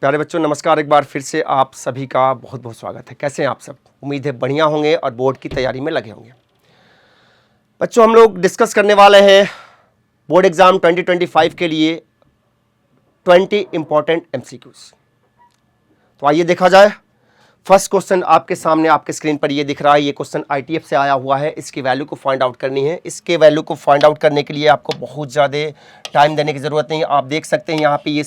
प्यारे बच्चों नमस्कार। एक बार फिर से आप सभी का बहुत बहुत स्वागत है। कैसे हैं आप सब? उम्मीद है बढ़िया होंगे और बोर्ड की तैयारी में लगे होंगे। बच्चों हम लोग डिस्कस करने वाले हैं बोर्ड एग्जाम 2025 के लिए 20 इंपॉर्टेंट एमसीक्यूज। तो आइए देखा जाए। फर्स्ट क्वेश्चन आपके सामने आपके स्क्रीन पर ये दिख रहा है। ये क्वेश्चन आईटीएफ से आया हुआ है। इसकी वैल्यू को फाइंड आउट करनी है। इसके वैल्यू को फाइंड आउट करने के लिए आपको बहुत ज़्यादा टाइम देने की ज़रूरत नहीं है। आप देख सकते हैं यहाँ पे ये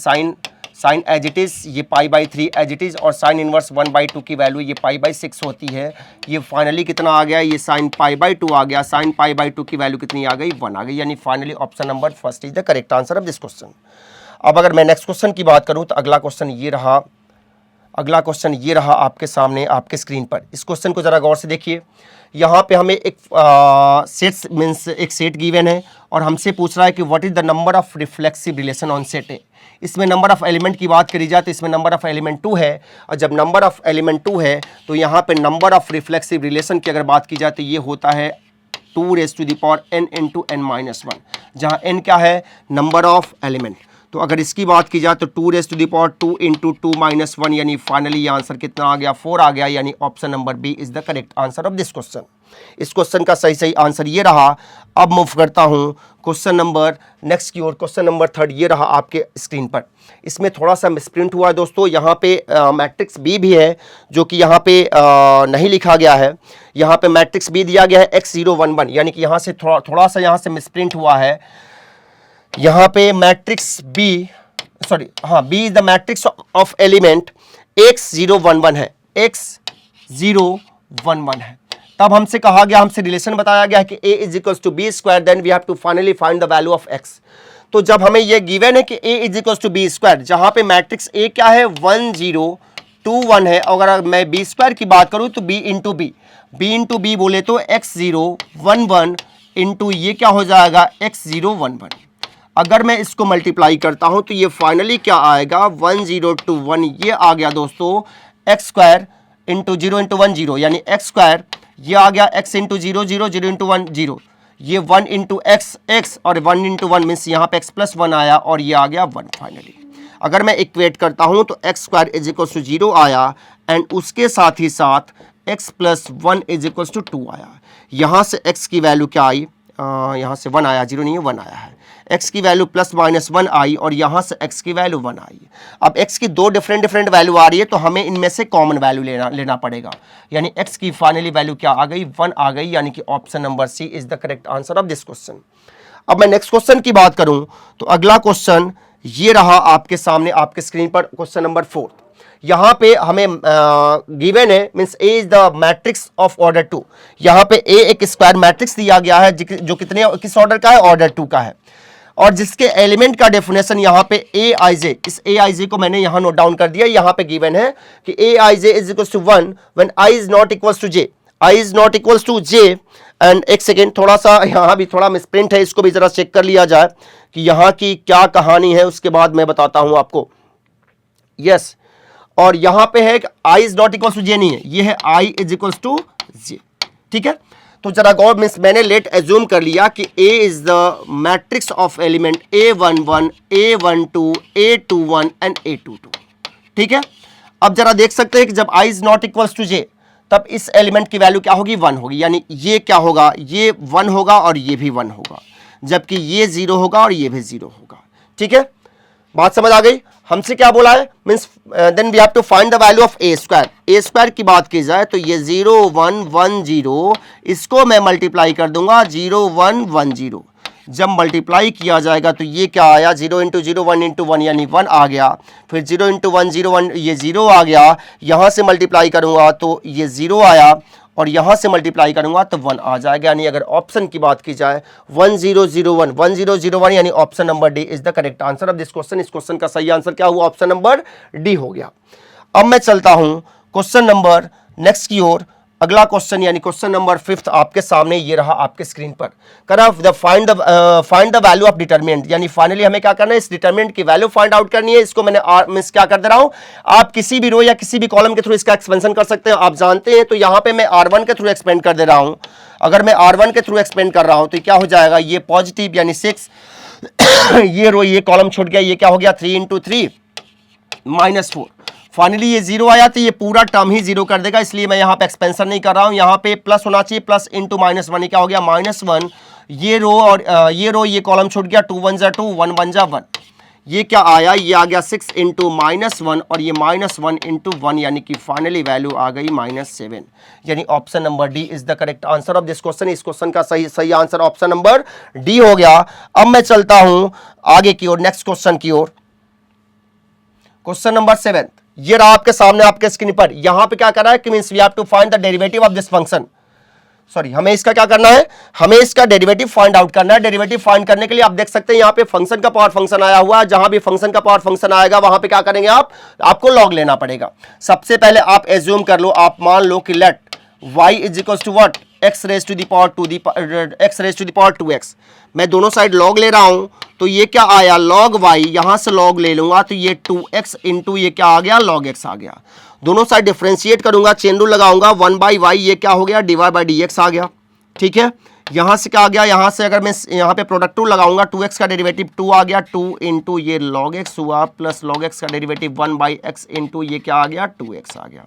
साइन एज इट इज़, ये π/3 एज इट इज़, और साइन इनवर्स 1/2 की वैल्यू ये π/6 होती है। ये फाइनली कितना आ गया? ये साइन π/2 आ गया। साइन π/2 की वैल्यू कितनी आ गई? 1 आ गई। यानी finally option number first is the correct answer of this question. अब अगर मैं नेक्स्ट क्वेश्चन की बात करूँ तो अगला क्वेश्चन ये रहा आपके सामने आपके स्क्रीन पर। इस क्वेश्चन को ज़रा गौर से देखिए। यहाँ पे हमें एक सेट्स मीन्स एक सेट गिवन है और हमसे पूछ रहा है कि what is the number of reflexive relation on set ए। इसमें नंबर ऑफ एलिमेंट की बात करी जाए तो इसमें नंबर ऑफ एलिमेंट 2 है, और जब नंबर ऑफ एलिमेंट 2 है तो यहाँ पे नंबर ऑफ रिफ्लेक्सिव रिलेशन की अगर बात की जाए तो ये होता है 2n into n-1, जहाँ n क्या है? Number of element. तो अगर इसकी बात की जाए तो 2 into 2 - 1, यानी फाइनली ये आंसर कितना आ गया? 4 आ गया। यानी option number B is the correct answer of this question. इस क्वेश्चन का सही आंसर ये रहा। अब मूव करता हूँ क्वेश्चन नंबर नेक्स्ट की ओर। क्वेश्चन नंबर 3 ये रहा आपके स्क्रीन पर। इसमें थोड़ा सा मिसप्रिंट हुआ है दोस्तों। यहाँ पे मैट्रिक्स बी भी है जो कि यहाँ पे नहीं लिखा गया है। यहाँ पे मैट्रिक्स बी दिया गया है x0 1 1, यानी कि यहाँ से थोड़ा सा यहाँ से मिसप्रिंट हुआ है। यहाँ पे matrix B is the matrix of element x0 1 1 है। x0 1 1 है। तब हमसे कहा गया, हमसे रिलेशन बताया गया है कि a is equals to B square, then we have to finally find the value of x। तो जब हमें ये गिवन है कि a is equals to B square, जहां पे मैट्रिक्स a क्या है? 1 0 2 1 है। अगर मैं b स्क्वायर की बात करूं तो b इंटू बी बोले तो x0 1 1 इंटू ये क्या हो जाएगा? x0 1 1। अगर मैं इसको मल्टीप्लाई करता हूं तो ये फाइनली क्या आएगा? 1 0 2 1, ये आ गया दोस्तों x स्क्वायर इंटू 0 इंटू 1 0, यानी x स्क्वायर। ये आ गया x इंटू 0 0 0 इंटू 1 0, ये 1 इंटू x और 1 इंटू 1 मीन्स यहाँ पे x प्लस 1 आया और ये आ गया 1 फाइनली। अगर मैं इक्वेट करता हूँ तो x square is equal to 0 आया एंड उसके साथ ही साथ x plus 1 is equal to 2 आया। यहाँ से x की वैल्यू क्या आई? यहाँ से 1 आया, 0 नहीं है 1 आया है। x की वैल्यू प्लस माइनस 1 आई और यहाँ से x की वैल्यू 1 आई। अब x की दो डिफरेंट वैल्यू आ रही है तो हमें इनमें से कॉमन वैल्यू लेना पड़ेगा। यानी x की फाइनली वैल्यू क्या आ गई? 1 आ गई। यानी कि option number C is the correct answer of this question. अब मैं नेक्स्ट क्वेश्चन की बात करूं तो अगला क्वेश्चन ये रहा आपके सामने आपके स्क्रीन पर। क्वेश्चन नंबर 4 यहाँ पे हमें गिवन है, means A is the matrix of order 2। यहाँ पे A एक स्क्वायर मैट्रिक्स दिया गया है जो किस ऑर्डर का है? ऑर्डर 2 का है, और जिसके एलिमेंट का डेफिनेशन यहाँ पे aij, इस aij को मैंने यहाँ नोट डाउन कर दिया। यहाँ पे गिवन है कि aij is equal to 1 when i is not equals to j, i is not equals to j। And एक सेकेंड, थोड़ा सा यहाँ भी थोड़ा मिसप्रिंट है, इसको भी जरा चेक कर लिया जाए कि यहाँ की क्या कहानी है, उसके बाद मैं बताता हूँ आपको। यस, और यहाँ पे है कि i is not equals to j नहीं है, ये है i is equals to j। ठीक है, तो जरा गौर, मीन्स मैंने लेट एज्यूम कर लिया कि A is the matrix of element A11 A12 A21 and A22। ठीक है, अब जरा देख सकते हैं कि जब I is not equals to J तब इस एलिमेंट की वैल्यू क्या होगी? 1 होगी। यानी ये क्या होगा? ये 1 होगा और ये भी 1 होगा, जबकि ये 0 होगा और ये भी 0 होगा। ठीक है, बात समझ आ गई? हमसे क्या बोला है? Means then we have to find the value of a square. A square की बात की जाए तो ये 0 1 1 0, इसको मैं मल्टीप्लाई कर दूंगा 0 1 1 0। जब मल्टीप्लाई किया जाएगा तो ये क्या आया? 0 इंटू 0 1 इंटू 1 यानी 1 आ गया। फिर 0 इंटू 1 0 1, ये 0 आ गया। यहाँ से मल्टीप्लाई करूँगा तो ये 0 आया और यहाँ से मल्टीप्लाई करूंगा तो 1 आ जाएगा। यानी अगर ऑप्शन की बात की जाए 1 0 0 1 1 0 0 1, यानी option number D is the correct answer of this question. इस क्वेश्चन का सही आंसर क्या हुआ? ऑप्शन नंबर डी हो गया। अब मैं चलता हूं क्वेश्चन नंबर नेक्स्ट की ओर। अगला क्वेश्चन यानी क्वेश्चन नंबर 5 आपके सामने ये रहा आपके स्क्रीन पर। करा find the value of determinant, यानी फाइनली हमें क्या करना है? इस डिटरमिनेंट की वैल्यू फाइंड आउट करनी है। इसको मैंने मिस क्या कर दे रहा हूं, आप किसी भी रो या किसी भी कॉलम के थ्रू इसका एक्सपेंशन कर सकते हैं, आप जानते हैं। तो यहां पे मैं R1 के थ्रू एक्सपेंड कर दे रहा हूं। अगर मैं R1 के थ्रू एक्सपेंड कर रहा हूं तो क्या हो जाएगा? ये पॉजिटिव यानी 6 ये रो ये कॉलम छूट गया, ये क्या हो गया? 3 इंटू 3 -4। फाइनली ये 0 आया तो ये पूरा टर्म ही 0 कर देगा, इसलिए मैं यहाँ पे एक्सपेंशन नहीं कर रहा हूँ। यहाँ पे प्लस होना चाहिए, प्लस इंटू -1, ये क्या हो गया -1। ये रो और ये कॉलम छूट गया, 2 1 जा 2, 1 1 जा 1। ये क्या आया, ये आ गया 6 इंटू -1 और ये -1 इंटू 1, यानी कि फाइनली वैल्यू आ गई -7। यानी option number D is the correct answer of this question. इस क्वेश्चन का सही आंसर ऑप्शन नंबर डी हो गया। अब मैं चलता हूं आगे की ओर, नेक्स्ट क्वेश्चन की ओर। क्वेश्चन नंबर 7 ये रहा आपके सामने, आपके स्क्रीन पर। यहां पे क्या कर रहा है कि means we have to find the derivative of this function. Sorry, हमें इसका क्या करना है, हमें इसका डेरिवेटिव फाइंड आउट करना है। डेरिवेटिव फाइंड करने के लिए आप देख सकते हैं यहां पे फंक्शन का पावर फंक्शन आया हुआ है। जहां भी फंक्शन का पावर फंक्शन आएगा वहां पे क्या करेंगे आपको लॉग लेना पड़ेगा। सबसे पहले आप एज्यूम कर लो, आप मान लो कि let y is equal to what, x raise to the power 2x। मैं दोनों साइड लॉग ले रहा हूं, तो ये क्या आया log y, यहां से लॉग ले लूंगा तो ये 2x इंटू ये क्या आ गया log x आ गया। दोनों साइड डिफरेंशिएट करूंगा, चेन रूल लगाऊंगा, 1/y ये क्या हो गया dy/dx आ गया। ठीक है, यहां से क्या आ गया, यहां से अगर मैं यहां पे प्रोडक्ट रूल लगाऊंगा, 2x का डेरिवेटिव 2 आ गया, 2 इंटू ये log x हुआ, प्लस log x का डेरिवेटिव 1/x इंटू ये क्या आ गया 2x आ गया।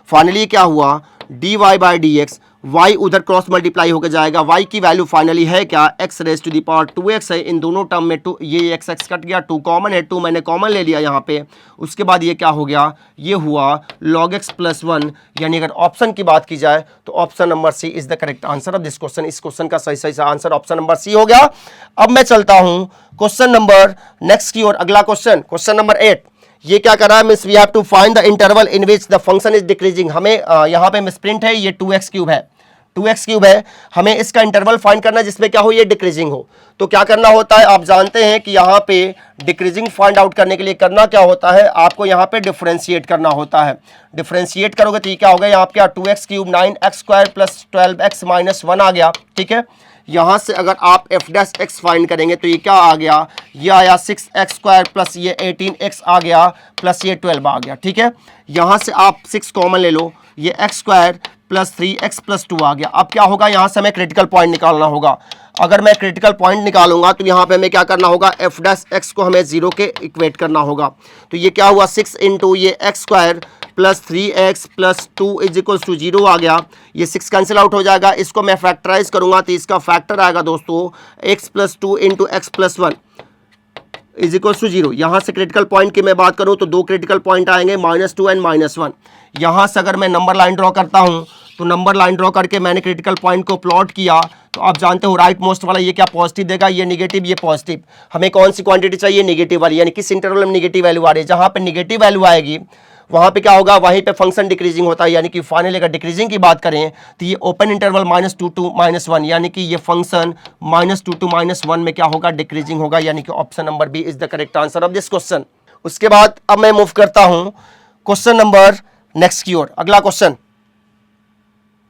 फाइनली क्या हुआ, dy/dx, y उधर क्रॉस मल्टीप्लाई होकर जाएगा, y की वैल्यू फाइनली है क्या, x raise to the power 2x है। इन दोनों टर्म में 2, ये x कट गया, 2 कॉमन है, 2 मैंने कॉमन ले लिया यहाँ पे। उसके बाद ये क्या हो गया, ये हुआ log x प्लस 1। यानी अगर ऑप्शन की बात की जाए तो option number C is the correct answer of this question. इस क्वेश्चन का सही आंसर ऑप्शन नंबर सी हो गया। अब मैं चलता हूं क्वेश्चन नंबर नेक्स्ट की ओर। अगला क्वेश्चन नंबर 8 ये क्या कर रहा है, means we have to find the interval in which the function is decreasing. हमें यहाँ पे मिसप्रिंट है, ये 2x³ है, 2x³ है। हमें इसका इंटरवल फाइंड करना है जिसमें क्या हो, ये डिक्रीजिंग हो। तो क्या करना होता है, आप जानते हैं कि यहाँ पे डिक्रीजिंग फाइंड आउट करने के लिए करना क्या होता है, आपको यहाँ पे डिफरेंशिएट करना होता है। डिफरेंशिएट करोगे तो ये क्या होगा, यहाँ पे क्या 2x³ 9x² plus 12x minus 1 आ गया। ठीक है, यहां से अगर आप f' फाइंड करेंगे तो ये क्या आ गया, ये आया 6x² प्लस ये 18x आ गया, प्लस ये 12 आ गया। ठीक है, यहां से आप 6 कॉमन ले लो, ये x² प्लस 3x प्लस 2 आ गया। अब क्या होगा, यहां से हमें क्रिटिकल पॉइंट निकालना होगा। अगर मैं क्रिटिकल पॉइंट निकालूंगा तो यहाँ पे हमें क्या करना होगा, f' को हमें 0 के इक्वेट करना होगा। तो ये क्या हुआ, 6 इंटू ये x² plus 3x plus 2 is equals to 0 आ गया। ये 6 कैंसिल आउट हो जाएगा, इसको मैं फैक्टराइज करूंगा तो इसका फैक्टर आएगा दोस्तों x plus 2 into x plus 1 is equals to 0। यहाँ से क्रिटिकल पॉइंट की मैं बात करूँ तो 2 क्रिटिकल पॉइंट आएंगे, -2 एंड -1। यहाँ से अगर मैं नंबर लाइन ड्रॉ करता हूँ तो नंबर लाइन ड्रॉ करके मैंने क्रिटिकल पॉइंट को प्लॉट किया तो आप जानते हो राइट मोस्ट वाला ये क्या पॉजिटिव देगा, ये नेगेटिव, ये पॉजिटिव। हमें कौन सी क्वांटिटी चाहिए, नेगेटिव वाली, यानी किस इंटरवल में नेगेटिव वैल्यू आ रही है। जहाँ पे नेगेटिव वैल्यू आएगी वहाँ पे क्या होगा, वहीं पे फंक्शन डिक्रीजिंग होता है। यानी कि फाइनली अगर डिक्रीजिंग की बात करें तो ये ओपन इंटरवल -2 to -1, यानी कि ये फंक्शन -2 to -1 में क्या होगा, डिक्रीजिंग होगा। यानी कि option number B is the correct answer of this question. उसके बाद अब मैं मूव करता हूं क्वेश्चन नंबर नेक्स्ट की ओर। अगला क्वेश्चन,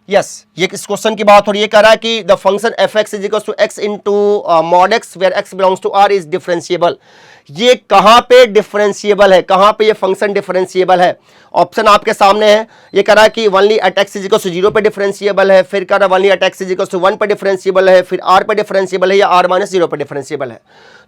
यस, ये इस क्वेश्चन की बात हो रही है, कह रहा है कि the function f(x) is equal to x into mod x where x belongs to r is differentiable. ये कहां पे डिफरेंशिएबल है, कहां पे ये फंक्शन डिफरेंशिएबल है। ऑप्शन आपके सामने है। ये कह रहा है कि only at x is equal to 0 पे डिफरेंशिएबल है, फिर कह रहा है only at x is equal to 1 पे डिफरेंशिएबल है, फिर r पे डिफरेंशिएबल है, या r-0 पे डिफरेंशिएबल है।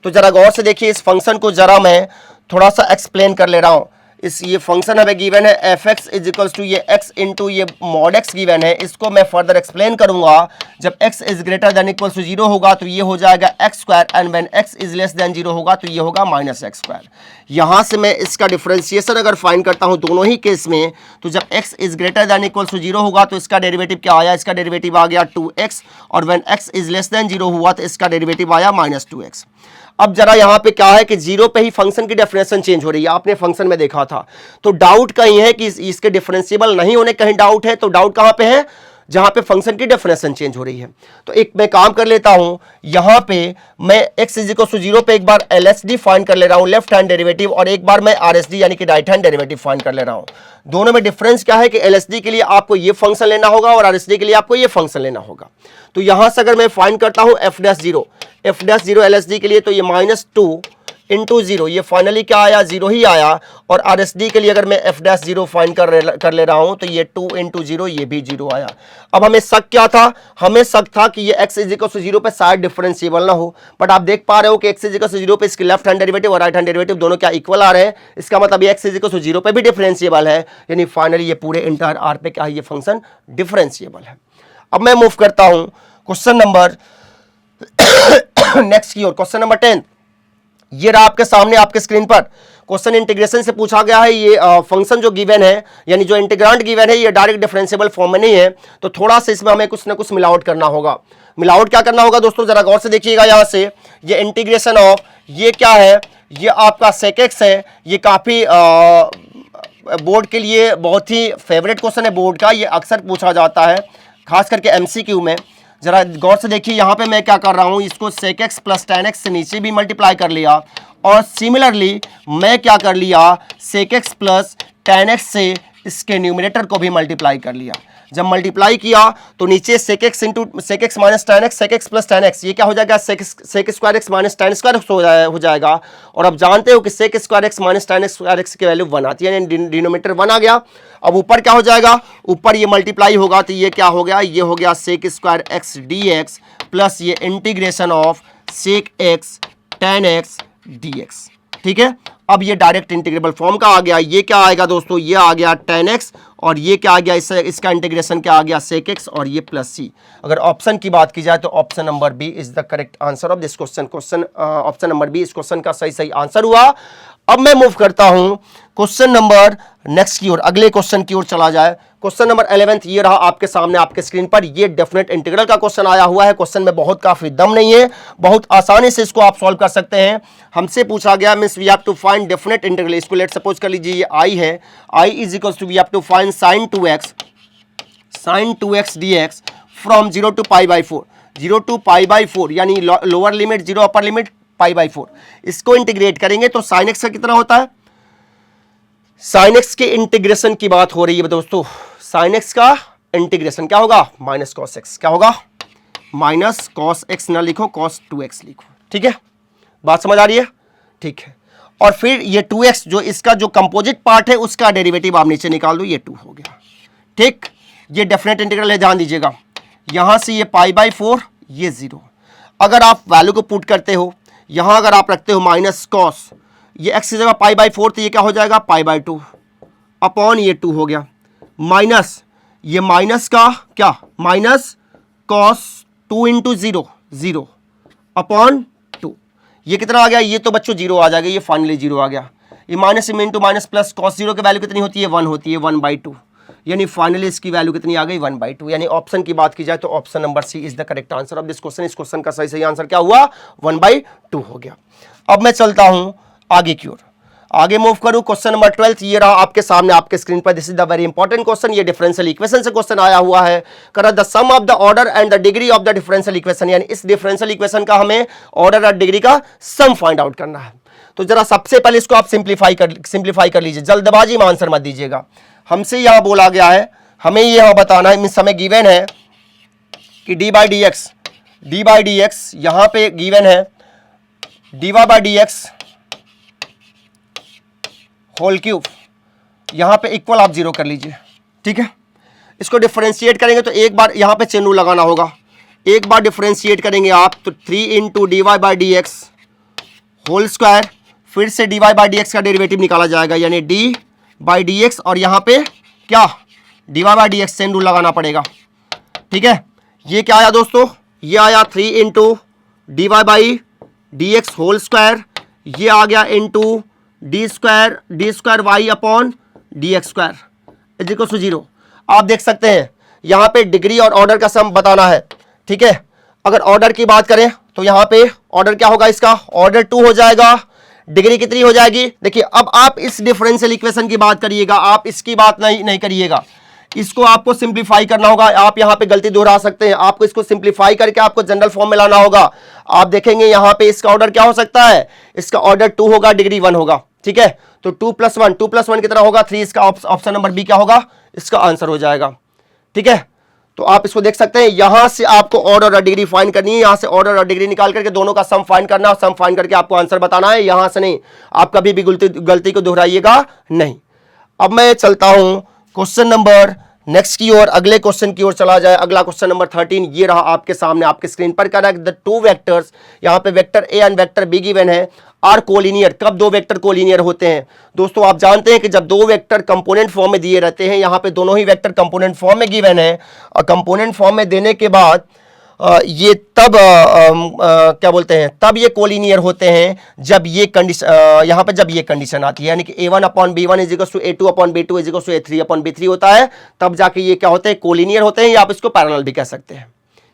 तो जरा गौर से देखिए इस फंक्शन को, जरा मैं थोड़ा सा एक्सप्लेन कर ले रहा हूं। ये फंक्शन हमें गिवन है f(x) इज इक्वल्स टू ये x इंटू ये mod x गिवन है। इसको मैं फर्दर एक्सप्लेन करूंगा। जब x is greater than equals to 0 होगा तो ये हो जाएगा x² and when x is less than 0 होगा तो ये होगा -x²। यहां से मैं इसका डिफरेंशिएशन अगर फाइंड करता हूं दोनों ही केस में, तो जब x is greater than equals to 0 होगा तो इसका डेरिवेटिव क्या आया, इसका डेरिवेटिव आ गया 2x, और when x is less than 0 हुआ तो इसका डेरिवेटिव आया -2x। अब जरा यहाँ पे क्या है कि 0 पे ही फंक्शन की डेफिनेशन चेंज हो रही है, आपने फंक्शन में देखा था। तो डाउट कहीं है कि इसके डिफरेंशिएबल नहीं होने, कहीं डाउट है। तो डाउट कहाँ पे है, जहां पे फंक्शन की डेफिनेशन चेंज हो रही है। तो एक मैं काम कर लेता हूं, यहां पे मैं x इज इक्वल टू 0 पे एक बार LHD फाइंड कर ले रहा हूं, लेफ्ट हैंड डेरिवेटिव, और एक बार मैं RHD यानी कि राइट हैंड डेरिवेटिव फाइंड कर ले रहा हूं। दोनों में डिफरेंस क्या है कि LHD के लिए आपको ये फंक्शन लेना होगा और RHD के लिए आपको ये फंक्शन लेना होगा। तो यहां से अगर मैं फाइंड करता हूं f'0 LHD के लिए, तो ये -2 इंटू जीरो, ये फाइनली क्या आया, जीरो ही आया। और RSD के लिए अगर मैं f डैश जीरो फाइंड कर ले रहा हूं तो ये 2 इंटू जीरो, ये भी जीरो आया। अब हमें शक क्या था, हमें शक था कि ये x is equal to zero पे शायद डिफरेंशिएबल ना हो, बट आप देख पा रहे हो कि x is equal to zero पे इसकी लेफ्ट हैंड डेरिवेटिव और राइट हैंड डेरिवेटिव दोनों क्या इक्वल आ रहे हैं। इसका मतलब ये x is equal to zero पे भी डिफरेंशिएबल है, यानी फाइनली ये पूरे इंटायर r पे क्या है, ये फंक्शन डिफरेंशिएबल है। अब मैं मूव करता हूं क्वेश्चन नंबर नेक्स्ट की ओर, क्वेश्चन नंबर 10। ये रहा आपके सामने आपके स्क्रीन पर क्वेश्चन, इंटीग्रेशन से पूछा गया है। ये फंक्शन जो गिवन है, यानी जो इंटीग्रांड गिवन है, ये डायरेक्ट डिफरेंशिएबल फॉर्म में नहीं है, तो थोड़ा सा इसमें हमें कुछ ना कुछ मिलावट करना होगा। मिलावट क्या करना होगा दोस्तों, जरा गौर से देखिएगा। यहां से ये इंटीग्रेशन ऑफ, ये क्या है, ये आपका sec x है। ये काफी बोर्ड के लिए बहुत ही फेवरेट क्वेश्चन है बोर्ड का, ये अक्सर पूछा जाता है खास करके MCQ में। जरा गौर से देखिए, यहाँ पे मैं क्या कर रहा हूँ, इसको sec x plus tan x से नीचे भी मल्टीप्लाई कर लिया, और सिमिलरली मैं क्या कर लिया, sec x plus tan x से इसके न्यूमरेटर को भी मल्टीप्लाई कर लिया। जब मल्टीप्लाई किया तो नीचे sec x into sec x minus tan x, sec x plus tan x, ये क्या हो जाएगा, sec square x minus tan square हो जाएगा। और अब जानते हो कि sec square x minus tan square x की वैल्यू 1 आती है, यानी डिनोमिनेटर 1 आ गया। अब ऊपर क्या हो जाएगा, ऊपर ये मल्टीप्लाई होगा तो ये क्या हो गया, ये हो गया sec square x dx plus ये integration of sec x tan x dx। ठीक है, अब ये डायरेक्ट इंटीग्रेबल फॉर्म का आ गया। ये क्या आएगा दोस्तों, ये आ गया tan x, और ये क्या आ गया, इसका इंटीग्रेशन क्या आ गया, sec x, और ये प्लस c। अगर ऑप्शन की बात की जाए तो option number B is the correct answer of this question. Option number B इस क्वेश्चन का सही आंसर हुआ। अब मैं मूव करता हूं क्वेश्चन नंबर नेक्स्ट की ओर, अगले क्वेश्चन की ओर चला जाए। क्वेश्चन नंबर 11 ये रहा आपके सामने आपके स्क्रीन पर। ये डेफिनेट इंटीग्रल का क्वेश्चन आया हुआ है। क्वेश्चन में बहुत काफी दम नहीं है, बहुत आसानी से इसको आप सॉल्व कर सकते हैं। हमसे पूछा गया means we have to find definite integral. इसको लेट सपोज कर लीजिए ये i है, i is equal to we have to find sin 2x dx from 0 to pi by 4, 0 to pi by 4, यानी lower limit 0, upper limit pi by 4। इसको integrate करेंगे तो sin x का कितना होता है, sin x के इंटीग्रेशन की बात हो रही है दोस्तों। sin x का इंटीग्रेशन क्या होगा, माइनस cos x, क्या होगा, माइनस cos x ना लिखो, cos 2x लिखो। ठीक है, बात समझ आ रही है, ठीक है। और फिर ये 2x जो इसका जो कंपोजिट पार्ट है उसका डेरिवेटिव आप नीचे निकाल दो, ये 2 हो गया। ठीक, ये डेफिनेट इंटीग्रल है, ध्यान दीजिएगा। यहां से ये पाई बाई 4, ये 0। अगर आप वैल्यू को पुट करते हो, यहां अगर आप रखते हो माइनस cos, ये x की जगह पाई बाई 4, तो ये क्या हो जाएगा, पाई बाई 2 अपॉन ये 2 हो गया, माइनस ये माइनस का क्या, माइनस cos 2 इंटू 0, 0 अपॉन 2, ये कितना आ गया, ये तो बच्चों 0 आ जाएगा, ये फाइनली 0 आ गया। ये minus into minus plus cos 0 की वैल्यू कितनी होती है, 1 होती है, 1/2, यानी फाइनली इसकी वैल्यू कितनी आ गई, 1/2। यानी ऑप्शन की बात की जाए तो option number C is the correct answer of this question. इस क्वेश्चन का सही आंसर क्या हुआ, 1/2 हो गया। अब मैं चलता हूं आगे की ओर, आगे मूव करूं। क्वेश्चन नंबर 12 ये रहा आपके सामने आपके स्क्रीन पर। This is the very important question. ये डिफरेंशियल इक्वेशन से क्वेश्चन आया हुआ है। करा the sum of the order and the degree of the differential equation, यानी इस डिफरेंशियल इक्वेशन का हमें ऑर्डर और डिग्री का सम फाइंड आउट करना है। तो जरा सबसे पहले इसको आप सिंप्लीफाई कर लीजिए, जल्दबाजी में आंसर मत दीजिएगा। हमसे यहां बोला गया है, हमें यहां बताना है, मींस हमें गिवन है कि डी बाई डी एक्स यहां पे गिवन है dy by d x whole cube, यहां पे इक्वल आप 0 कर लीजिए। ठीक है, इसको डिफरेंशिएट करेंगे तो एक बार यहां पे चेन रूल लगाना होगा। एक बार डिफरेंशिएट करेंगे आप तो 3 into d y by d x whole square, फिर से dy बाई डी एक्स का डेरिवेटिव निकाला जाएगा, यानी d बाई डी एक्स, और यहाँ पे क्या dy by d x chain rule लगाना पड़ेगा। ठीक है, ये क्या आया दोस्तों, ये आया 3 into d by d x whole square, ये आ गया into d square y upon d x square is equal to 0। आप देख सकते हैं यहाँ पे डिग्री और ऑर्डर का सम बताना है। ठीक है, अगर ऑर्डर की बात करें तो यहाँ पे ऑर्डर क्या होगा, इसका ऑर्डर 2 हो जाएगा, डिग्री कितनी हो जाएगी। देखिए अब आप इस डिफरेंशियल इक्वेशन की बात करिएगा, आप इसकी बात नहीं करिएगा, इसको आपको सिंप्लीफाई करना होगा। आप यहाँ पे गलती दोहरा सकते हैं, आपको इसको सिंप्लीफाई करके आपको जनरल फॉर्म में लाना होगा। आप देखेंगे यहाँ पे इसका ऑर्डर क्या हो सकता है, इसका ऑर्डर 2 होगा, डिग्री 1 होगा। ठीक है, तो 2 + 1 कितना होगा, 3। इसका ऑप्शन नंबर बी क्या होगा, इसका आंसर हो जाएगा। ठीक है, तो आप इसको देख सकते हैं, यहां से आपको ऑर्डर और डिग्री फाइंड करनी है, यहां से ऑर्डर और डिग्री निकाल करके दोनों का सम फाइंड करना, और सम फाइंड करके आपको आंसर बताना है, यहां से नहीं। आप कभी भी गलती को दोहराइएगा नहीं। अब मैं चलता हूं क्वेश्चन नंबर नेक्स्ट की ओर, अगले क्वेश्चन की ओर चला जाए। अगला क्वेश्चन नंबर 13 ये रहा आपके सामने, आपके स्क्रीन पर। कह रहा है द टू वेक्टर्स, यहां पे vector A and vector be given है, आर कोलिनियर। कब दो वेक्टर कोलिनियर होते हैं दोस्तों? आप जानते हैं कि जब दो वेक्टर कंपोनेंट फॉर्म में दिए रहते हैं, यहां पे दोनों ही वेक्टर कंपोनेंट फॉर्म में गिवन है, और कंपोनेंट फॉर्म में देने के बाद ये तब क्या बोलते हैं, तब ये कोलिनियर होते हैं जब ये कंडीशन, यहां पे जब ये कंडीशन आती है, यानी कि a1/b1 is equals to a2/b2 is equals to a3/b3 होता है, तब जाके ये क्या होते हैं, कोलिनियर होते हैं, या आप इसको पैरेलल भी कह सकते हैं।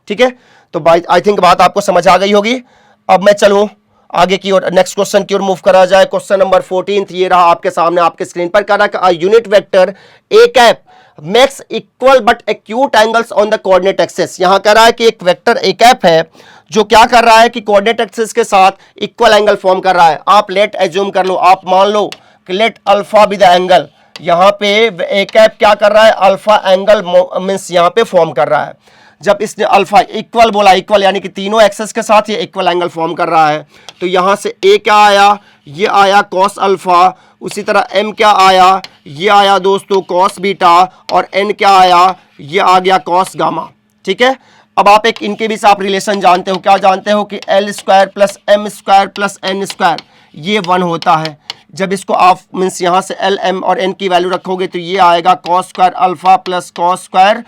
ठीक है, तो आई थिंक बात आपको समझ आ गई होगी। अब मैं चलूं आगे की ओर, नेक्स्ट क्वेश्चन की ओर मूव करा जाए। क्वेश्चन नंबर 14 ये रहा आपके सामने, आपके स्क्रीन पर। कह रहा है unit vector A cap makes equal but acute angles on the coordinate axis। यहां कह रहा है कि एक वेक्टर ए कैप है जो क्या कर रहा है कि कोऑर्डिनेट एक्सिस के साथ इक्वल एंगल फॉर्म कर रहा है। आप लेट एज्यूम कर लो, आप मान लो कि let alpha be the angle, यहां पे ए कैप क्या कर रहा है, अल्फा एंगल मींस यहां पे फॉर्म कर रहा है। जब इसने अल्फा इक्वल बोला, इक्वल यानी कि तीनों एक्सेस के साथ ये इक्वल एंगल फॉर्म कर रहा है, तो यहां से ए क्या आया, ये आया कॉस अल्फा, उसी तरह एम क्या आया, ये आया दोस्तों कॉस बीटा, और एन क्या आया, ये आ गया कॉस गामा। ठीक है, अब आप एक इनके बीच आप रिलेशन जानते हो, क्या जानते हो कि l square plus m square plus n square ये 1 होता है। जब इसको आप मीन्स यहाँ से एल एम और एन की वैल्यू रखोगे तो ये आएगा cos square alpha plus cos square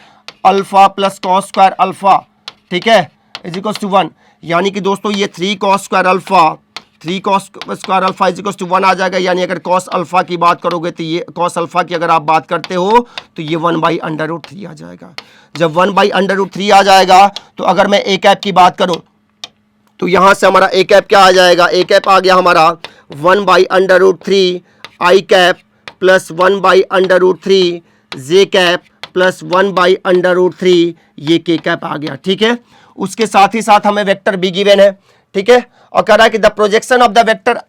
alpha plus cos square alpha. ठीक है, इज इक्वल्स टू 1, यानी कि दोस्तों ये 3 cos square alpha, 3 cos square alpha is equals to 1 आ जाएगा। यानी अगर कॉस अल्फा की बात करोगे तो ये कॉस अल्फा की अगर आप बात करते हो तो ये 1/√3 आ जाएगा। जब 1/√3 आ जाएगा तो अगर मैं ए कैप की बात करूं तो यहां से हमारा ए कैप क्या आ जाएगा, ए कैप आ गया हमारा 1/√3 आई कैप प्लस 1/√3 जे कैप प्लस 1/√3 ये के कैप आ गया। ठीक है, उसके साथ ही साथ हमें वेक्टर बी गिवन है। ठीक है, और कह रहा है कि the projection of the vector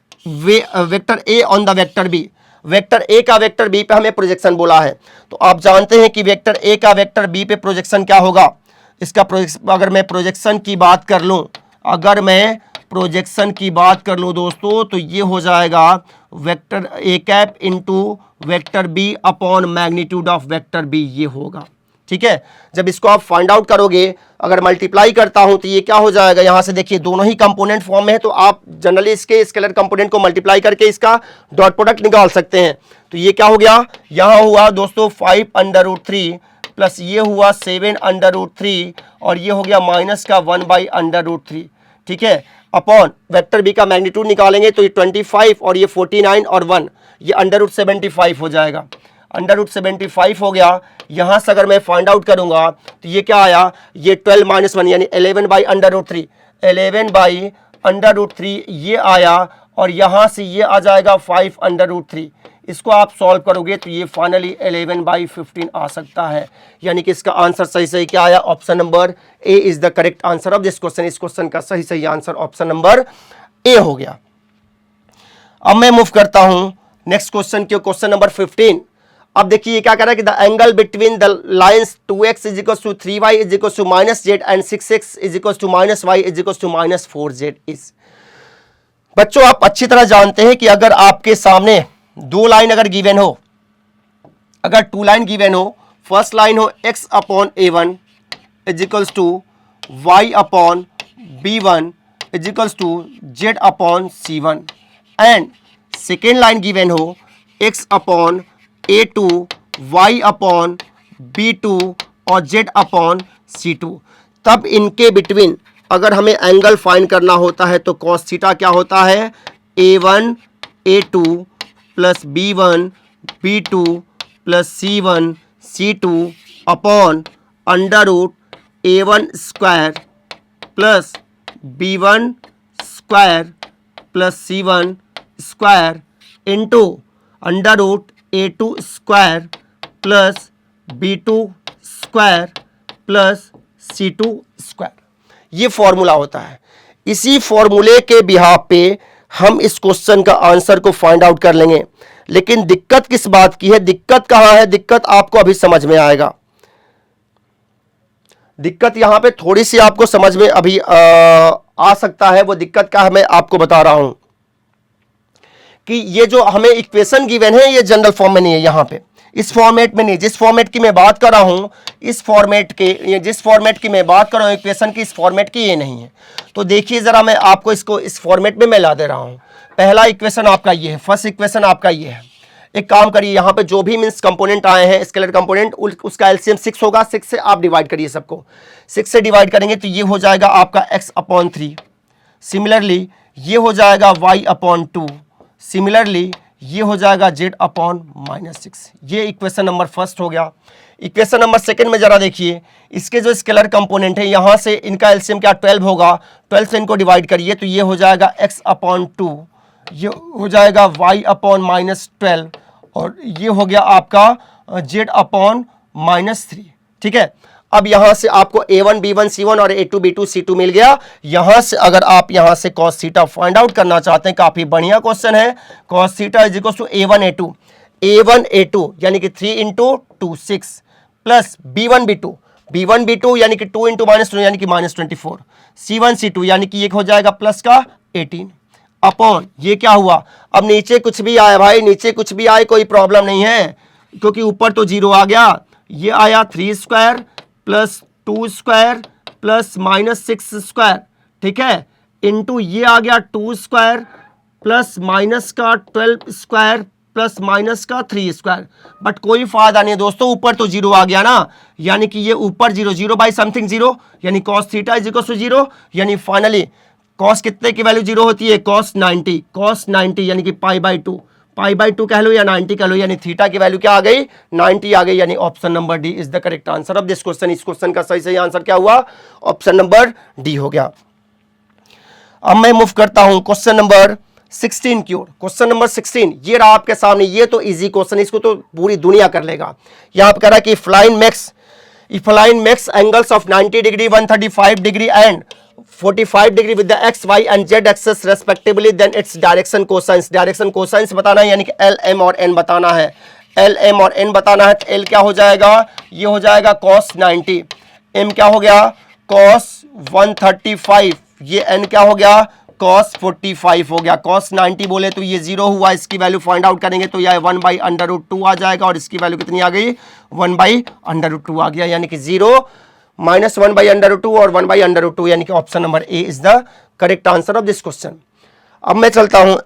A on the vector B, vector A का वेक्टर बी पे हमें प्रोजेक्शन बोला है। तो आप जानते हैं कि वेक्टर ए का वेक्टर बी पे प्रोजेक्शन क्या होगा, इसका अगर मैं प्रोजेक्शन की बात कर लूं, अगर मैं प्रोजेक्शन की बात कर लूं दोस्तों, तो ये हो जाएगा vector A cap into vector B upon magnitude of vector B, ये होगा। ठीक है, जब इसको आप फाइंड आउट करोगे, अगर मल्टीप्लाई करता हूं तो ये क्या हो जाएगा, यहां से देखिए दोनों ही कंपोनेंट फॉर्म में है, तो आप जनरली इसके स्केलर कंपोनेंट को मल्टीप्लाई करके इसका डॉट प्रोडक्ट निकाल सकते हैं। तो ये क्या हो गया, यहां हुआ दोस्तों 5/√3 प्लस ये हुआ 7/√3 और ये हो गया माइनस का 1/√3। ठीक है, अपॉन वेक्टर बी का मैग्नीट्यूड निकालेंगे तो ये 25 और ये 49 और 1, ये √75 हो जाएगा। √75 हो गया। यहां से अगर मैं फाइंड आउट करूंगा तो ये क्या आया, ये 12 - 1 यानी 11/√3, 11/√3 ये आया, और यहां से ये आ जाएगा 5/√3। इसको आप सॉल्व करोगे तो ये फाइनली 11/15 आ सकता है। यानी कि इसका आंसर सही क्या आया, option number A is the correct answer of this question. इस क्वेश्चन का सही आंसर ऑप्शन नंबर ए हो गया। अब मैं मूव करता हूं नेक्स्ट क्वेश्चन के, क्वेश्चन नंबर 15। अब देखिए ये क्या कर रहा है कि the angle between the lines 2x is equal to 3y is equal to -z and 6x is equal to -y is equal to -4z is. बच्चों आप अच्छी तरह जानते हैं कि अगर आपके सामने दो लाइन अगर गिवन हो, अगर 2 लाइन गिवन हो, फर्स्ट लाइन हो x/a1 is equal to y/b1 is equal to z/c1 and second line given हो x/a2 y/b2 और z/c2, तब इनके बिटवीन अगर हमें एंगल फाइंड करना होता है तो cos थीटा क्या होता है, a1 a2 plus b1 b2 plus c1 c2 upon √a1 square plus b1 square plus c1 square into √a2 square plus b2 square plus c2 square, ये फॉर्मूला होता है। इसी फॉर्मूले के बिहाफ पे हम इस क्वेश्चन का आंसर को फाइंड आउट कर लेंगे। लेकिन दिक्कत किस बात की है, दिक्कत कहां है, दिक्कत आपको अभी समझ में आएगा। दिक्कत यहाँ पे थोड़ी सी आपको समझ में अभी आ सकता है। वो दिक्कत क्या है मैं आपको बता रहा हूं कि ये जो हमें इक्वेशन गिवन है ये जनरल फॉर्म में नहीं है, यहाँ पे इस फॉर्मेट में नहीं, जिस फॉर्मेट की मैं बात कर रहा हूं इस फॉर्मेट के, ये जिस फॉर्मेट की मैं बात कर रहा हूं इक्वेशन की, इस फॉर्मेट की ये नहीं है। तो देखिए जरा मैं आपको इसको इस फॉर्मेट में मैं ला दे रहा हूं। पहला इक्वेशन आपका ये है, फर्स्ट इक्वेशन आपका ये है। एक काम करिए, यहाँ पे जो भी मीन्स कंपोनेंट आए हैं स्केलर कंपोनेंट, उसका एलसीएम 6 होगा, 6 से आप डिवाइड करिए सबको, 6 से डिवाइड करेंगे तो ये हो जाएगा आपका x/3। सिमिलरली ये हो जाएगा y/2। सिमिलरली ये हो जाएगा z/-6। ये इक्वेशन नंबर फर्स्ट हो गया। इक्वेशन नंबर सेकंड में जरा देखिए, इसके जो स्केलर कंपोनेंट है यहाँ से इनका एलसीएम क्या 12 होगा, 12 से इनको डिवाइड करिए तो ये हो जाएगा x/2, ये हो जाएगा y/-12 और ये हो गया आपका z/-3। ठीक है, अब यहां से आपको a1 b1 c1 और a2 b2 c2 मिल गया। यहां से अगर आप यहां से cos थीटा फाइंड आउट करना चाहते हैं, काफी बढ़िया क्वेश्चन है। cos theta is equal to a1 a2 यानी कि 3 इंटू 2 6 प्लस b1 b2 यानी कि 2 इंटू -2 यानी कि -24, c1 c2 यानी कि एक हो जाएगा प्लस का 18 अपॉन ये क्या हुआ। अब नीचे कुछ भी आए भाई, नीचे कुछ भी आए कोई प्रॉब्लम नहीं है, क्योंकि ऊपर तो 0 आ गया। ये आया 3 square plus 2 square plus -6 square, ठीक है, इंटू ये आ गया 2 स्क्वायर प्लस माइनस का 12 स्क्वायर प्लस माइनस का 3 स्क्वायर। बट कोई फायदा नहीं है दोस्तों, ऊपर तो 0 आ गया ना, यानी कि ये ऊपर 0 बाई समथिंग 0 यानी cos theta is equal to 0, यानी फाइनली cos कितने की वैल्यू 0 होती है, cos 90 यानी कि पाई बाई टू कह लो या 90 कह लो, यानी थीटा की वैल्यू क्या आ गई, 90 आ गई। यानी option number D is the correct answer of this question. इस क्वेश्चन का सही आंसर क्या हुआ, ऑप्शन नंबर डी हो गया। अब मैं मूव करता हूं क्वेश्चन नंबर 16 की ओर। क्वेश्चन नंबर 16 ये रहा आपके सामने, ये तो इजी क्वेश्चन, इसको तो पूरी दुनिया कर लेगा। यहां पर कह रहा है कि if line makes angles of 90 degree 135 degree and 45 degree with the x, y and z axes respectively, then its direction cosines बताना है, यानी कि L, M और N बताना है। L, M और N बताना है तो L क्या हो जाएगा, ये हो जाएगा cos 90, M क्या हो गया cos 135, ये N क्या हो गया cos 45 हो गया। cos 90 बोले तो ये 0 हुआ, इसकी वैल्यू फाइंड आउट करेंगे तो यह 1/√2 आ जाएगा और इसकी वैल्यू कितनी आ गई, 1/√2 आ गया, यानी कि 0 -1/√2 और 1/√2 यानी कि option number A is the correct answer of this question. अब मैं चलता हूं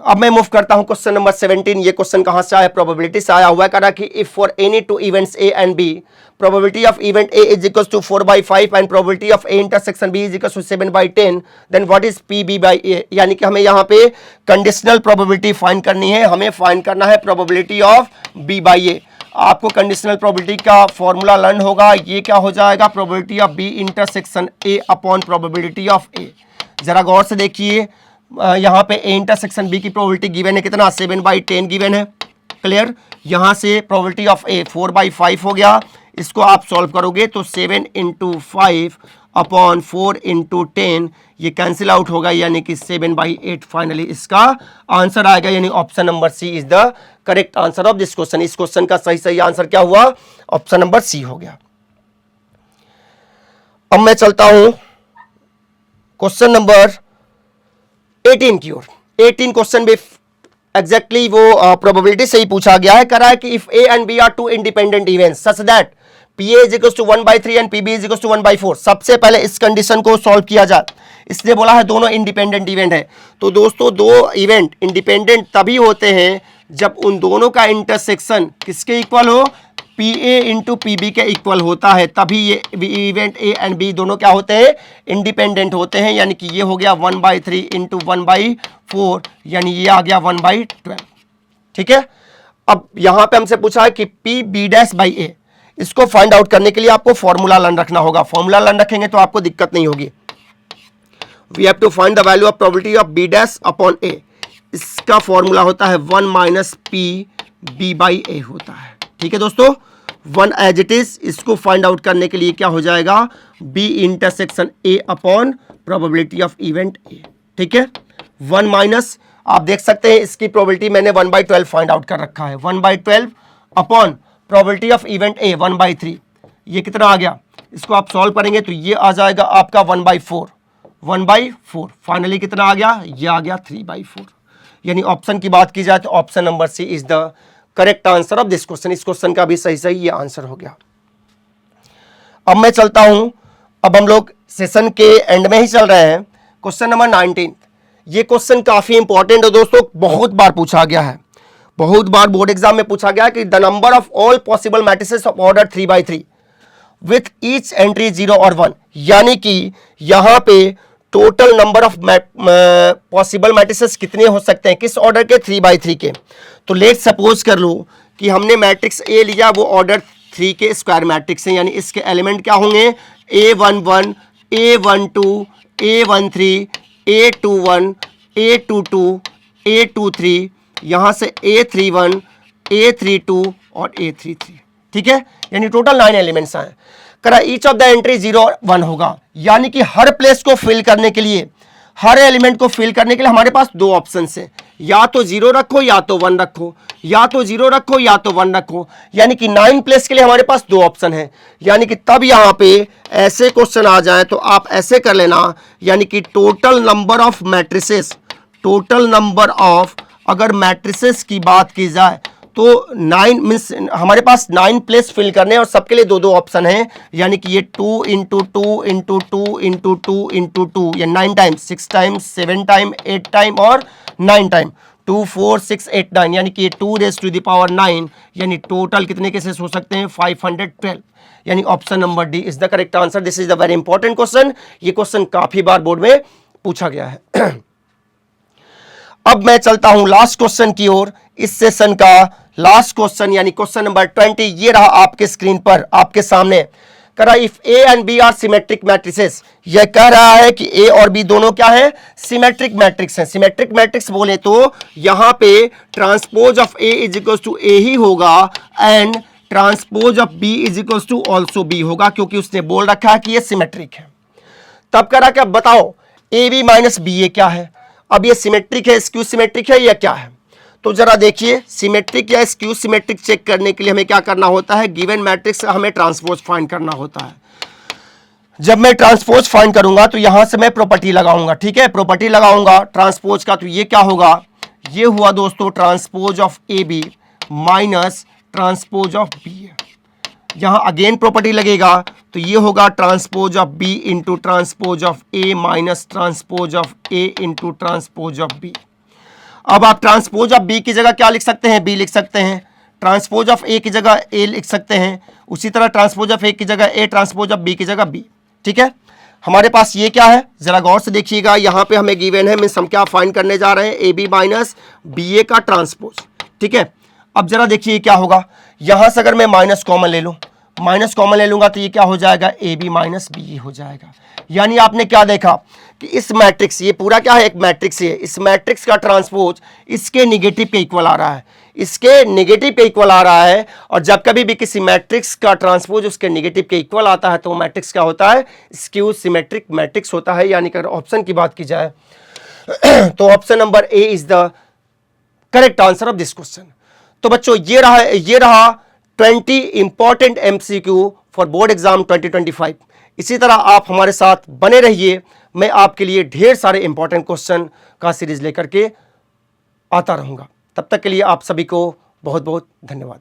अब मैं मूव करता हूं क्वेश्चन नंबर 17। ये क्वेश्चन कहां से आया, प्रोबेबिलिटी से आया हुआ है। कह रहा कि if for any two events A and B, probability of event A is equal to 4/5 and probability of A intersection B is equal to 7/10, then what is P B by A. यानी कि हमें यहां पे conditional probability find करनी है, हमें find करना है probability of B by A. आपको कंडीशनल प्रोबेबिलिटी का फॉर्मूला लर्न होगा, ये क्या हो जाएगा, probability of B intersection A upon probability of A. जरा गौर से देखिए, यहाँ पे ए इंटरसेक्शन बी की प्रोबेबिलिटी गिवन है कितना, 7/10 गिवन है, क्लियर। यहाँ से प्रोबेबिलिटी ऑफ ए 4/5 हो गया, इसको आप सॉल्व करोगे तो 7 × 5 अपॉन 4 × 10 ये कैंसिल आउट होगा, यानी कि 7/8 फाइनली इसका आंसर आएगा, यानी option number C is the correct answer of this question. इस क्वेश्चन का सही आंसर क्या हुआ, ऑप्शन नंबर सी हो गया। अब मैं चलता हूं क्वेश्चन नंबर 18 की ओर। 18 क्वेश्चन भी एग्जैक्टली वो प्रोबेबिलिटी से ही पूछा गया है। करा है कि if A and B are two independent events such that PA is equal to 1/3 and PB is equal to 1/4, सबसे पहले इस कंडीशन को सॉल्व किया जाए। इसलिए बोला है दोनों इंडिपेंडेंट इवेंट है। तो दोस्तों दो इवेंट इंडिपेंडेंट तभी होते हैं जब उन दोनों का इंटरसेक्शन किसके इक्वल हो, PA इंटू PB के इक्वल होता है, तभी ये इवेंट A एंड B दोनों क्या होते हैं, इंडिपेंडेंट होते हैं। यानी कि ये हो गया 1/3 इंटू 1/4, यानी ये आ गया 1/12। ठीक है, अब यहां पे हमसे पूछा है कि PB' A, इसको फाइंड आउट करने के लिए आपको फॉर्मूला लर्न रखना होगा। फॉर्मूला लर्न रखेंगे तो आपको दिक्कत नहीं होगी। We have to find the value of probability of B' upon A। इसका फॉर्मूला होता है 1 - PB/A होता है। ठीक है दोस्तों, 1 एज इट इज, इसको फाइंड आउट करने के लिए क्या हो जाएगा, B intersection A upon probability of event A। ठीक है, 1 आप देख सकते हैं इसकी प्रोबेबिलिटी मैंने 1/12 फाइंड आउट कर रखा है, 1/12 अपॉन प्रोबेबिलिटी ऑफ इवेंट ए 1/3, ये कितना आ गया, इसको आप सॉल्व करेंगे तो ये आ जाएगा आपका 1/4 फाइनली कितना आ गया, ये आ गया 3/4। यानी ऑप्शन की बात की जाए तो option number C is the correct answer of this question. इस क्वेश्चन का भी सही ये आंसर हो गया। अब मैं चलता हूं, अब हम लोग सेशन के एंड में ही चल रहे हैं। क्वेश्चन नंबर 19, ये क्वेश्चन काफी इंपॉर्टेंट है दोस्तों, बहुत बार पूछा गया है, बहुत बार बोर्ड एग्जाम में पूछा गया कि the number of all possible matrices of order 3/3 with each entry 0 और 1, यानी कि यहां पे total number of possible matrices कितने हो सकते हैं, किस ऑर्डर के, 3/3 के। तो लेट सपोज कर लो कि हमने मैट्रिक्स ए लिया, वो ऑर्डर 3 के स्क्वायर मैट्रिक्स है, यानी इसके एलिमेंट क्या होंगे, A11, A12, A13, A21, A22, A23, यहां से A31, A32 और A33, ठीक है। यानी टोटल 9 एलिमेंट्स आए। करा ईच ऑफ द एंट्री 0 और 1 होगा, यानी कि हर प्लेस को फिल करने के लिए, हर एलिमेंट को फिल करने के लिए हमारे पास दो ऑप्शन है, या तो 0 रखो या तो 1 रखो, या तो 0 रखो या तो 1 रखो। यानी कि 9 प्लेस के लिए हमारे पास दो ऑप्शन है। यानी कि तब यहां पे ऐसे क्वेश्चन आ जाए तो आप ऐसे कर लेना, यानी कि total number of matrices, total number of अगर मैट्रिसेस की बात की जाए तो 9 मीन्स हमारे पास 9 प्लेस फिल करने और सबके लिए दो दो ऑप्शन है। यानी कि ये 2 × 2 × 2 × 2 × 2, ये 9 टाइम्स, 6 टाइम्स, 7 टाइम, 8 टाइम और 9 टाइम, 2 4 6 8 9, यानी कि ये 2⁹9, यानी टोटल कितने केसेस हो सकते हैं, 512। यानी option number D is the correct answer. This is the very important question, ये क्वेश्चन काफी बार बोर्ड में पूछा गया है। अब मैं चलता हूं लास्ट क्वेश्चन की ओर। इस सेशन का लास्ट क्वेश्चन यानी क्वेश्चन नंबर 20 ये रहा आपके स्क्रीन पर, आपके सामने। कह रहा if A and B are symmetric matrices, यह कह रहा है कि ए और बी दोनों क्या है, सिमेट्रिक मैट्रिक्स है। सिमेट्रिक मैट्रिक्स बोले तो यहां पे transpose of A is equal to A ही होगा and transpose of B is equal to also B होगा, क्योंकि उसने बोल रखा है कि ये सिमेट्रिक है। तब कह रहा कि अब बताओ ए बी माइनस बी ए क्या है। अब ये सिमेट्रिक है, स्क्यू सिमेट्रिक है या क्या है, तो जरा देखिए सिमेट्रिक या स्क्यू सिमेट्रिक चेक करने के लिए हमें क्या करना होता है, गिवन मैट्रिक्स का हमें ट्रांसपोज फाइंड करना होता है। जब मैं ट्रांसपोज फाइंड करूंगा तो यहां से मैं प्रॉपर्टी लगाऊंगा, ठीक है, प्रॉपर्टी लगाऊंगा ट्रांसपोज का, तो ये क्या होगा, ये हुआ दोस्तों transpose of A B minus transpose of B. यहां अगेन प्रॉपर्टी लगेगा तो ये होगा transpose of B into transpose of A minus transpose of A into transpose of B. अब आप ट्रांसपोज ऑफ बी की जगह क्या लिख सकते हैं, बी लिख सकते हैं, ट्रांसपोज ऑफ ए की जगह ए लिख सकते हैं, उसी तरह ट्रांसपोज ऑफ ए की जगह ए, ट्रांसपोज ऑफ बी की जगह बी, ठीक है। हमारे पास ये क्या है, जरा गौर से देखिएगा, यहाँ पे हमें गिवन है, मीन्स हम क्या फाइंड करने जा रहे हैं, ए बी माइनस बी ए का ट्रांसपोज, ठीक है। अब जरा देखिए क्या होगा, यहां से अगर मैं माइनस कॉमन ले लूं, माइनस कॉमन ले लूंगा तो ये क्या हो जाएगा, ए बी माइनस बी हो जाएगा। यानी आपने क्या देखा कि इस मैट्रिक्स, ये पूरा क्या है, एक मैट्रिक्स है, इस मैट्रिक्स का ट्रांसपोज इसके निगेटिव के इक्वल आ रहा है, इसके निगेटिव के इक्वल आ रहा है। और जब कभी भी किसी मैट्रिक्स का ट्रांसपोज उसके निगेटिव के इक्वल आता है तो वो मैट्रिक्स क्या होता है, स्क्यू सिमेट्रिक मैट्रिक्स होता है। यानी अगर ऑप्शन की बात की जाए तो option number A is the correct answer of this question. तो बच्चों ये रहा 20 important MCQ for board exam 2025। इसी तरह आप हमारे साथ बने रहिए, मैं आपके लिए ढेर सारे इंपॉर्टेंट क्वेश्चन का सीरीज लेकर के आता रहूंगा। तब तक के लिए आप सभी को बहुत बहुत धन्यवाद।